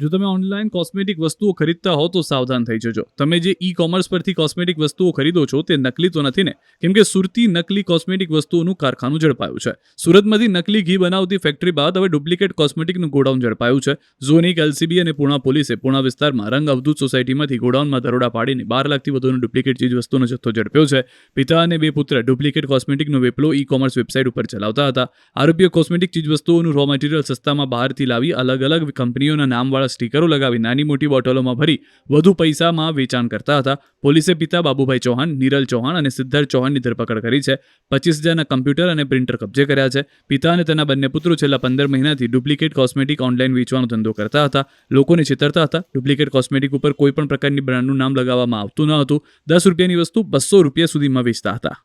જો તમે online cosmetic વસ્તુઓ ખરીદતા હો તો સાવધાન થઈ જજો. તમે જે ઈ કોમર્સ પરથી કોસ્મેટિક વસ્તુઓ ખરીદો છો તે નકલી તો નથી ને? કેમ કે સુરતી નકલી કોસ્મેટિક વસ્તુઓનું કારખાનું ઝડપાયું છે. સુરતમાંથી નકલી ઘી બનાવતી ફેક્ટરી બાદ હવે ડુપ્લિકેટ કોસ્મેટિકનું ગોડાઉન ઝડપાયું છે. ઝોન 1 LCB અને પુણા પોલીસે પુણા વિસ્તારમાં રંગ અવધૂત સોસાયટીમાંથી ગોડાઉનમાં દરોડા પાડીને 12 લાખથી વધુનો ડુપ્લિકેટ ચીજ વસ્તુનો જથ્થો ઝડપ્યો છે. પિતા અને 2 પુત્ર ડુપ્લિકેટ કોસ્મેટિકનો વેપલો ઈ કોમર્સ વેબસાઇટ ઉપર ચલાવતા હતા. આરોપીઓ કોસ્મેટિક ચીજ વસ્તુઓનું રો મટીરીયલ સસ્તામાં બહારથી લાવી અલગ અલગ કંપનીઓના નામવાળા સ્ટીકરો લગાવી નાની મોટી બોટલોમાં ભરી વધુ પૈસામાં વેચાણ કરતા હતા. પોલીસે પિતા બાબુભાઈ ચૌહાણ, નીરલ ચૌહાણ અને સિદ્ધાર્થ ચૌહાણની ધરપકડ કરી છે. 25,000ના કમ્પ્યુટર અને પ્રિન્ટર કબજે કર્યા છે. પિતા અને તેના બંને પુત્રો છેલ્લા 15 મહિનાથી ડુપ્લિકેટ કોસ્મેટિક ઓનલાઈન વેચવાનો ધંધો કરતા હતા. લોકોને છેતરતા હતા. ડુપ્લિકેટ કોસ્મેટિક ઉપર કોઈ પણ પ્રકારની બ્રાન્ડનું નામ લગાવવામાં આવતું ન હતું. ₹10ની વસ્તુ ₹200 સુધીમાં વેચતા હતા.